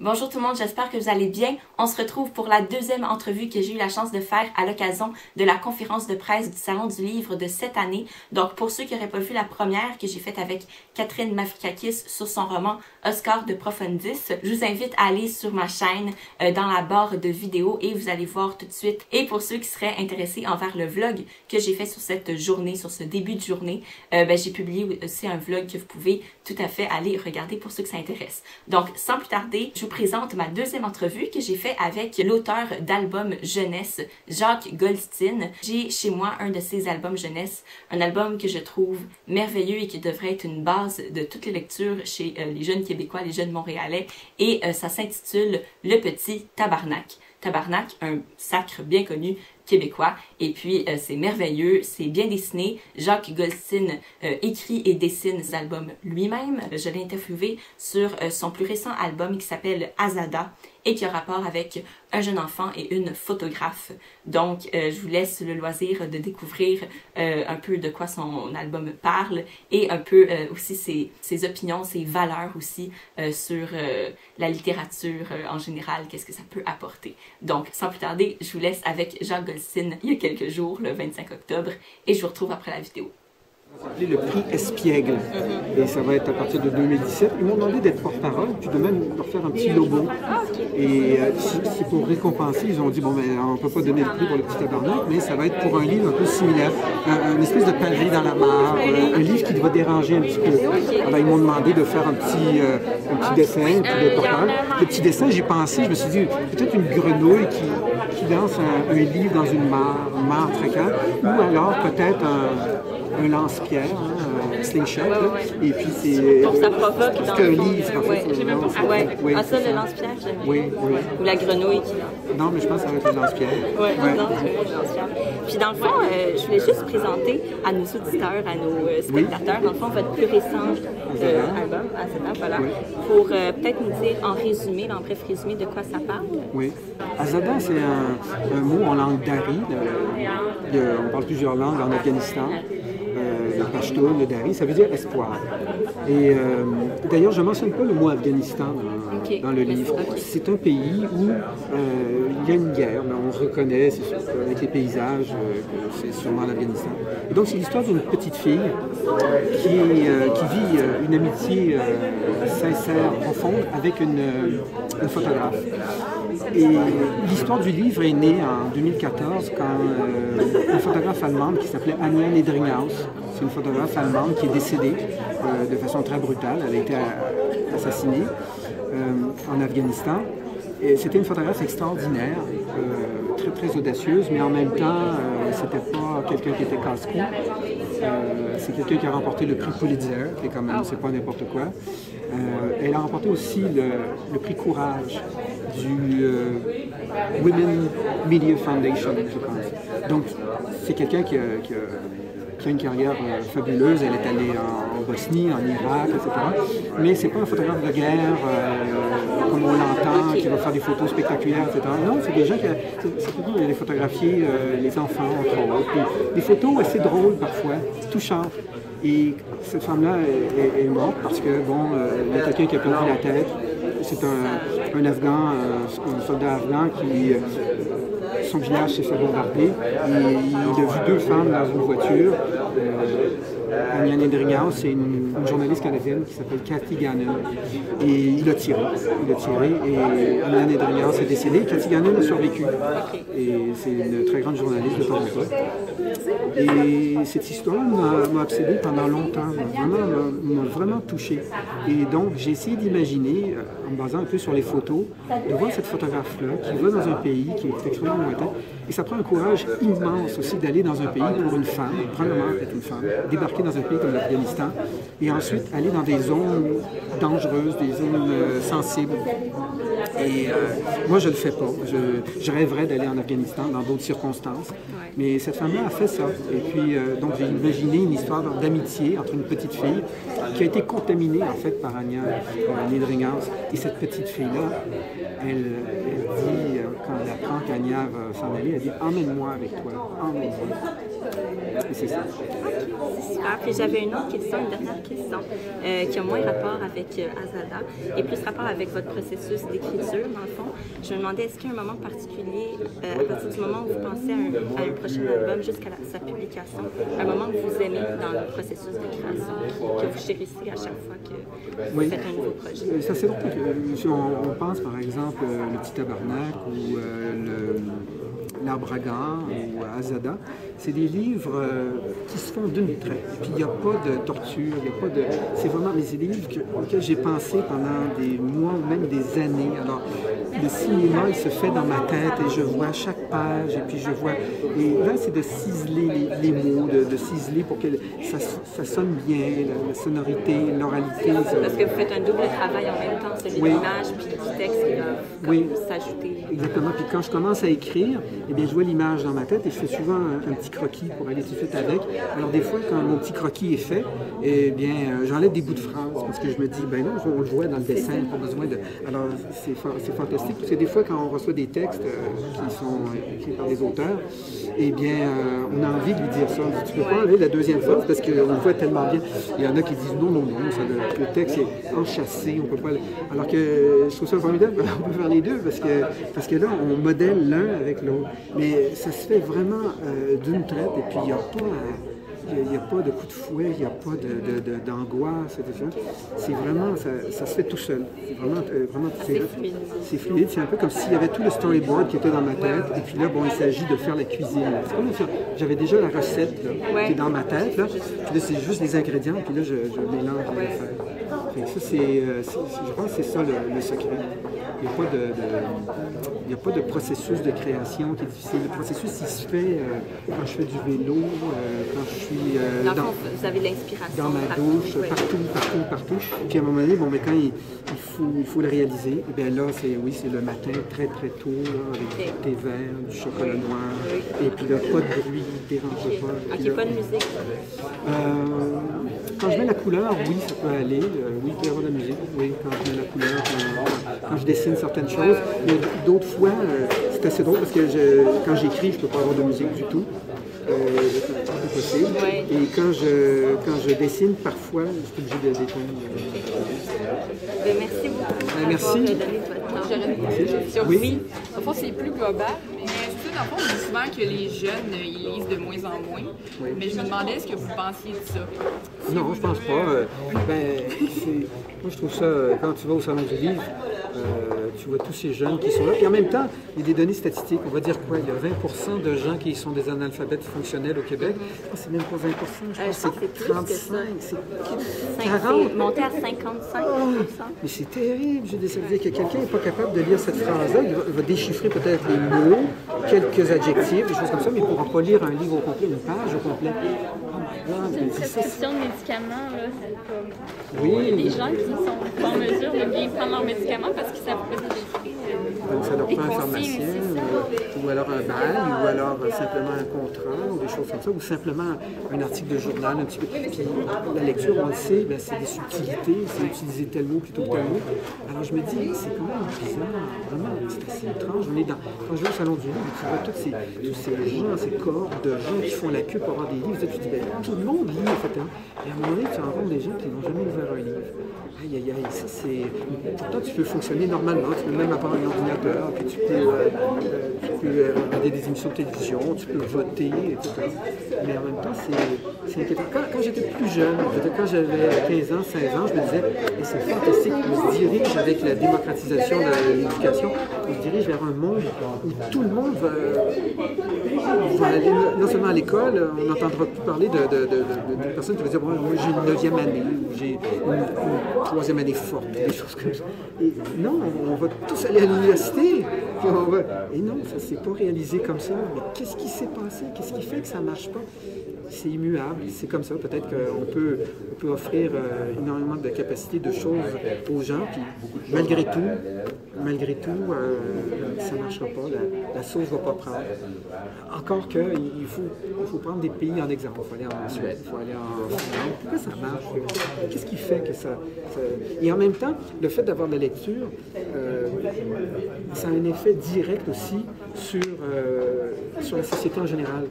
Bonjour tout le monde, j'espère que vous allez bien. On se retrouve pour la deuxième entrevue que j'ai eu la chance de faire à l'occasion de la conférence de presse du Salon du Livre de cette année. Donc pour ceux qui n'auraient pas vu la première que j'ai faite avec Catherine Mafrikakis sur son roman Oscar de Profundis, je vous invite à aller sur ma chaîne dans la barre de vidéos et vous allez voir tout de suite. Et pour ceux qui seraient intéressés envers le vlog que j'ai fait sur cette journée, sur ce début de journée, j'ai publié aussi un vlog que vous pouvez tout à fait aller regarder pour ceux que ça intéresse. Donc sans plus tarder, je vous présente ma deuxième entrevue que j'ai fait avec l'auteur d'albums jeunesse, Jacques Goldstein. J'ai chez moi un de ses albums jeunesse, un album que je trouve merveilleux et qui devrait être une base de toutes les lectures chez les jeunes Québécois, les jeunes Montréalais, et ça s'intitule Le Petit Tabarnak. Tabarnak, un sacre bien connu québécois, et puis c'est merveilleux, c'est bien dessiné. Jacques Goldstein écrit et dessine ses albums lui-même. Je l'ai interviewé sur son plus récent album qui s'appelle Azada et qui a rapport avec un jeune enfant et une photographe. Donc je vous laisse le loisir de découvrir un peu de quoi son album parle et un peu aussi ses opinions, ses valeurs aussi sur la littérature en général, qu'est-ce que ça peut apporter. Donc sans plus tarder, je vous laisse avec Jacques Goldstein il y a quelques jours, le 25 octobre, et je vous retrouve après la vidéo. Le prix Espiègle, et ça va être à partir de 2017. Ils m'ont demandé d'être porte-parole, puis de même leur faire un petit logo. Et c'est pour récompenser, ils ont dit, bon, ben, on ne peut pas donner le prix pour le petit tabarnak, mais ça va être pour un livre un peu similaire, une espèce de pavé dans la mare, un livre qui va déranger un petit peu. Alors, ils m'ont demandé de faire un petit dessin, puis de porte-parole. Le petit dessin, j'ai pensé, je me suis dit, peut-être une grenouille qui lance un livre dans une mare fréquente, ou alors peut-être un lance-pierre, un slingshot, et puis c'est... Pour que ça provoque dans un livre, en fait. J'ai même pas... Ah ouais, oui. Ah ça, le lance-pierre, j'aime bien. Oui, oui. Ou la grenouille qui... Non, mais je pense que ça va être le lance-pierre. Oui, non, c'est le lance-pierre. Puis dans le fond, je voulais juste présenter à nos auditeurs, à nos spectateurs, dans le fond, votre plus récent album, Azada, voilà, pour peut-être nous dire en résumé, en bref résumé, de quoi ça parle. Oui. Azada, c'est un mot en langue dari. On parle plusieurs langues en Afghanistan. Le pashto, le dari, ça veut dire espoir. Et d'ailleurs, je ne mentionne pas le mot Afghanistan dans le livre. C'est un pays où il y a une guerre, mais on reconnaît avec les paysages que c'est sûrement l'Afghanistan. Et donc, c'est l'histoire d'une petite fille qui vit une amitié sincère, profonde, avec une photographe. Et l'histoire du livre est née en 2014 quand une photographe allemande qui s'appelait Anja Niedringhaus, c'est une photographe allemande qui est décédée de façon très brutale. Elle a été assassinée en Afghanistan. C'était une photographe extraordinaire, très très audacieuse, mais en même temps, c'était pas quelqu'un qui était casse-cou. C'est quelqu'un qui a remporté le prix Pulitzer, qui est quand même, c'est pas n'importe quoi. Elle a remporté aussi le prix Courage du Women Media Foundation, je pense. Donc, c'est quelqu'un qui a une carrière fabuleuse. Elle est allée en Bosnie, en Irak, etc. Mais c'est pas un photographe de guerre comme on l'entend, qui va faire des photos spectaculaires, etc. Non, c'est des gens qui ont photographié les enfants, entre autres. Puis des photos assez drôles parfois, touchantes. Et cette femme-là est morte parce que, bon, il y a quelqu'un qui a perdu la tête. C'est un Afghan, un soldat afghan qui... son village s'est fait bombarder et il a vu deux femmes dans une voiture. Anja Niedringhaus, c'est une journaliste canadienne qui s'appelle Cathy Gannon. Et il a tiré et Anja Niedringhaus est décédée. Cathy Gannon a survécu. Et c'est une très grande journaliste de Toronto. Et cette histoire m'a obsédé pendant longtemps, m'a vraiment touché. Et donc j'ai essayé d'imaginer, en me basant un peu sur les photos, de voir cette photographe-là qui va dans un pays qui est extrêmement lointain. Et ça prend un courage immense aussi d'aller dans un pays pour une femme, premièrement être une femme, débarquer dans un pays comme l'Afghanistan, et ensuite aller dans des zones dangereuses, des zones sensibles. Et moi, je ne le fais pas. Je rêverais d'aller en Afghanistan dans d'autres circonstances. Mais cette femme-là a fait ça. Et puis, donc, j'ai imaginé une histoire d'amitié entre une petite fille qui a été contaminée en fait par Anya Niedringhaus. Et cette petite fille-là, elle dit, quand elle apprend qu'Anya va s'en aller, elle dit « Emmène-moi avec toi, emmène-moi ». Et c'est ça. C'est super. Puis j'avais une autre question, une dernière question, qui a moins rapport avec Azada et plus rapport avec votre processus d'écriture, dans le fond. Je me demandais, est-ce qu'il y a un moment particulier, à partir du moment où vous pensez à un prochain album jusqu'à sa publication, un moment que vous aimez dans le processus de création, que vous chérissez à chaque fois que vous faites un nouveau projet? Ça, c'est drôle. Si on pense, par exemple, Le Petit Tabarnak ou L'Arbre à gants ou Azada, c'est des livres qui se font d'une traite. Puis il n'y a pas de torture, il n'y a pas de... C'est vraiment... Mais c'est des livres auxquels j'ai pensé pendant des mois ou même des années. Alors, le cinéma, il se fait dans ma tête et je vois chaque page et puis je vois... Et là, c'est de ciseler les mots, de ciseler pour que ça sonne bien, la sonorité, l'oralité. Parce que vous faites un double travail en même temps, celui de l'image puis du texte qui va s'ajouter. Exactement. Puis quand je commence à écrire, eh bien, je vois l'image dans ma tête et je fais souvent un petit croquis pour aller tout de suite avec. Alors des fois, quand mon petit croquis est fait, eh bien, j'enlève des bouts de phrases parce que je me dis, ben non, on le voit dans le dessin, pas besoin de... Alors, c'est fantastique parce que des fois, quand on reçoit des textes qui sont écrits par des auteurs, eh bien, on a envie de lui dire ça. Tu peux pas enlever la deuxième phrase parce qu'on le voit tellement bien. Il y en a qui disent non, le texte est enchâssé, on peut pas... Alors que je trouve ça formidable, on peut faire les deux parce que là, on modèle l'un avec l'autre. Mais ça se fait vraiment d'une traite et puis il n'y a pas de coup de fouet, il n'y a pas d'angoisse. C'est vraiment, ça se fait tout seul. C'est vraiment c'est fluide. C'est un peu comme s'il y avait tout le storyboard qui était dans ma tête et puis là, bon, il s'agit de faire la cuisine. C'est comme ça. J'avais déjà la recette là, qui est dans ma tête. Là. Puis là, c'est juste les ingrédients puis là, je mélange les affaires. Ça, je pense que c'est ça le secret. Il n'y a pas de processus de création qui est difficile. Le processus, il se fait quand je fais du vélo, quand je suis vous avez l'inspiration dans ma douche, partout. Puis à un moment donné, bon, mais quand il faut le réaliser, et bien là, c'est le matin, très très tôt, là, avec du thé vert, du chocolat noir, et puis là, pas de bruit, dérange pas. Ok, pas de musique. Quand je mets la couleur, oui, ça peut aller. Oui, il peut y avoir de la musique. Oui, quand je mets la couleur, quand je dessine certaines choses. Mais d'autres fois, c'est assez drôle parce que quand j'écris, je ne peux pas avoir de musique du tout. C'est impossible. Et quand je dessine, parfois, je suis obligé de détendre. Merci beaucoup. Merci. Oui. Au fond, c'est plus global. Mais c'est ça, dans le fond, on dit souvent que les jeunes, ils lisent de moins en moins. Oui. Mais je me demandais, est-ce que vous pensiez de ça? Non, je pense pas. Moi, je trouve ça, quand tu vas au Salon du Livre, tu vois tous ces jeunes qui sont là. Et en même temps, il y a des données statistiques. On va dire quoi? Il y a 20% de gens qui sont des analphabètes fonctionnels au Québec. C'est même pas 20%, je pense que c'est 35%. C'est 40%. Monté à 55%. Mais c'est terrible. Ça veut dire que quelqu'un n'est pas capable de lire cette phrase-là. Il va déchiffrer peut-être les mots, quelques adjectifs, des choses comme ça, mais il ne pourra pas lire un livre au complet, une page au complet. C'est une prescription de médicaments, là. Oui. Il y a des gens qui sont pas en mesure de bien prendre leurs médicaments parce qu'ils ne savent pas déchiffrer. Ça leur prend un pharmacien, ou alors un bail, ou alors simplement un contrat, ou des choses comme ça, ou simplement un article de journal un petit peu. Puis la lecture, on le sait, ben, c'est des subtilités, c'est utiliser tel mot plutôt que tel mot. Alors je me dis, c'est quand même bizarre, vraiment, c'est assez étrange. Quand je vais au Salon du Livre, tu vois tous ces gens, ces cohortes de gens qui font la queue pour avoir des livres, tu te dis, ben, tout le monde lit en fait. Hein. Et à un moment donné, tu rencontres des gens qui n'ont jamais ouvert un livre. Aïe, aïe, aïe, ça c'est... Pourtant, tu peux fonctionner normalement, tu peux même avoir un ordinateur, puis tu peux regarder des émissions de télévision, tu peux voter, etc. Mais en même temps, c'est inquiétant. Quand j'étais plus jeune, peut-être quand j'avais 15 ans, 16 ans, je me disais, et c'est fantastique, on se dirige avec la démocratisation de l'éducation, on se dirige vers un monde où tout le monde va aller, non seulement à l'école, on n'entendra plus parler de personnes qui vont dire, bon, moi j'ai une 9e année, ou j'ai une 3e année forte, des choses comme ça. Et non, on va tous aller à l'université. Et non, ça ne s'est pas réalisé comme ça. Mais qu'est-ce qui s'est passé? Qu'est-ce qui fait que ça ne marche pas? C'est immuable, c'est comme ça. Peut-être qu'on peut offrir énormément de capacités, de choses aux gens, puis malgré tout, malgré tout, ça ne marchera pas, la sauce ne va pas prendre. Encore qu'il faut prendre des pays en exemple. Il faut aller en Suède, il faut aller en Finlande. Pourquoi ça marche? Qu'est-ce qui fait que ça... Et en même temps, le fait d'avoir de la lecture, ça a un effet direct aussi sur la société en général.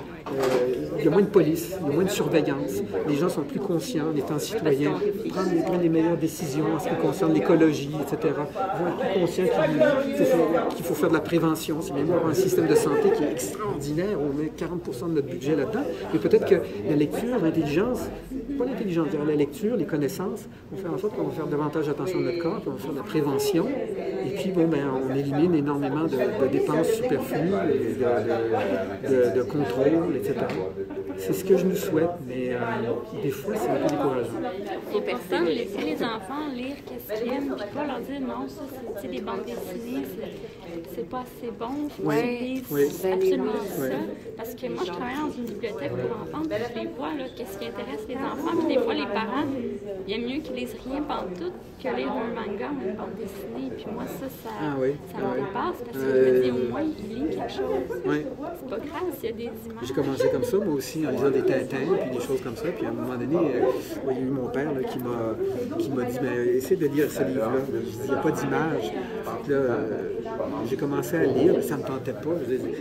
Il y a moins de police, il y a moins de surveillance, les gens sont plus conscients en étant citoyens, prennent les meilleures décisions en ce qui concerne l'écologie, etc. Ils vont être plus conscients qu'il faut faire de la prévention. C'est même un système de santé qui est extraordinaire, on met 40% de notre budget là-dedans, mais peut-être que la lecture, l'intelligence, pas l'intelligence, la lecture, les connaissances, vont faire en sorte qu'on va faire davantage attention à notre corps, qu'on va faire de la prévention, et puis bon, ben, on élimine énormément de dépenses superflues, de contrôle, etc. C'est ce que je nous souhaite, mais des fois, c'est un peu décourageant. Les personnes, laisser les enfants lire qu'est-ce qu'ils aiment, puis pas leur dire non, ça, c'est des bandes dessinées, c'est pas assez bon, faut absolument ça. Parce que moi, je travaille dans une bibliothèque pour enfants, puis je les vois, qu'est-ce qui intéresse les enfants, puis des fois, les parents, il y a mieux qu'ils lisent rien pantoute que lire un manga ou une bande dessinée, puis moi, ça me dépasse, parce que je me dis, au moins, ils lisent quelque chose. C'est pas grave s'il y a des images. J'ai commencé comme ça, moi aussi, en lisant des Tintins, puis des choses comme ça, puis à un moment donné, il y a eu mon père là, qui m'a dit, mais essaie de lire ce livre-là. Je dis, il n'y a pas d'image. Là, j'ai commencé à lire, mais ça ne me tentait pas.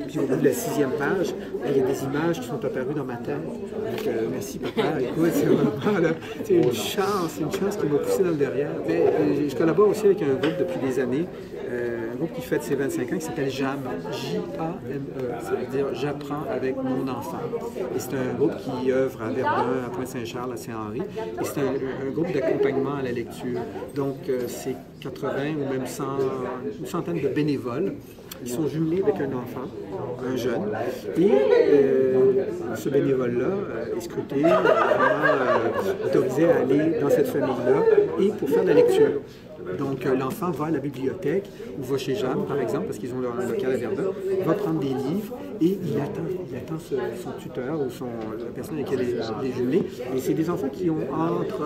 Puis au bout de la 6e page, il y a des images qui sont apparues dans ma tête. Donc, merci papa, écoute, c'est vraiment là, c'est une chance qui m'a poussé dans le derrière. Mais je collabore aussi avec un groupe depuis des années, un groupe qui fête ses 25 ans, qui s'appelle JAME, J-A-M-E, ça veut dire J'apprends avec mon enfant. Et c'est un groupe qui œuvre à Verdun, à Pointe-Saint-Charles, à Saint-Henri. Et c'est un groupe d'accompagnement à la lecture. Donc, c'est 80 ou même 100, une centaine de bénévoles. Ils sont jumelés avec un enfant, un jeune. Et ce bénévole-là est scruté, vraiment autorisé à aller dans cette famille-là et pour faire de la lecture. Donc, l'enfant va à la bibliothèque ou va chez Jeanne, par exemple, parce qu'ils ont leur local à Verdun, va prendre des livres et il attend son tuteur ou la personne avec laquelle il est jumelé. Et c'est des enfants qui ont entre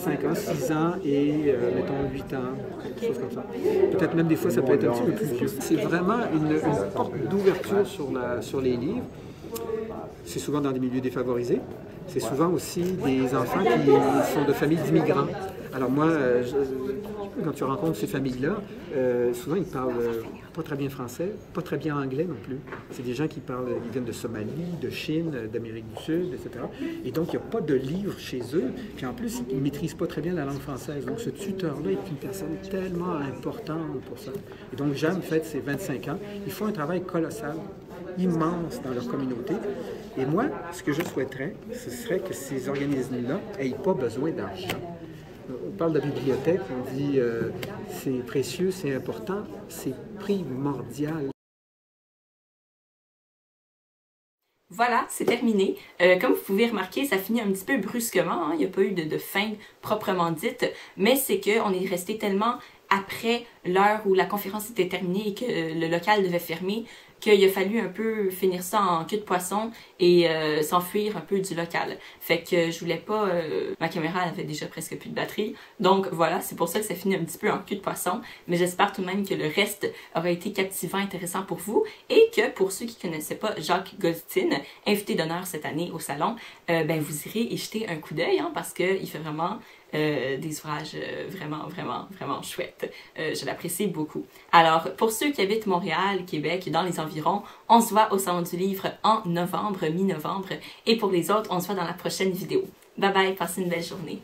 5 ans, 6 ans et, mettons, 8 ans, quelque chose comme ça. Peut-être même des fois, ça peut être un petit peu plus vieux. C'est vraiment une porte d'ouverture sur les livres. C'est souvent dans des milieux défavorisés. C'est souvent aussi des enfants qui sont de familles d'immigrants. Alors moi, quand tu rencontres ces familles-là, souvent ils parlent pas très bien français, pas très bien anglais non plus. C'est des gens qui viennent de Somalie, de Chine, d'Amérique du Sud, etc. Et donc, il n'y a pas de livre chez eux. Puis en plus, ils ne maîtrisent pas très bien la langue française. Donc, ce tuteur-là est une personne tellement importante pour ça. Et donc, Jeanne fête ses 25 ans. Ils font un travail colossal, immense dans leur communauté. Et moi, ce que je souhaiterais, ce serait que ces organismes-là n'aient pas besoin d'argent. On parle de la bibliothèque, on dit c'est précieux, c'est important, c'est primordial. Voilà, c'est terminé. Comme vous pouvez remarquer, ça finit un petit peu brusquement. Il n'y a pas eu de fin proprement dite, mais c'est qu'on est resté tellement après l'heure où la conférence était terminée et que le local devait fermer, qu'il a fallu un peu finir ça en queue de poisson et s'enfuir un peu du local. Fait que je voulais pas... ma caméra avait déjà presque plus de batterie. Donc voilà, c'est pour ça que ça finit un petit peu en queue de poisson. Mais j'espère tout de même que le reste aura été captivant, intéressant pour vous. Et que pour ceux qui ne connaissaient pas Jacques Goldstein, invité d'honneur cette année au salon, ben vous irez y jeter un coup d'œil parce qu'il fait vraiment... des ouvrages vraiment chouettes. Je l'apprécie beaucoup. Alors, pour ceux qui habitent Montréal, Québec, dans les environs, on se voit au Salon du Livre en novembre, mi-novembre. Et pour les autres, on se voit dans la prochaine vidéo. Bye bye, passez une belle journée.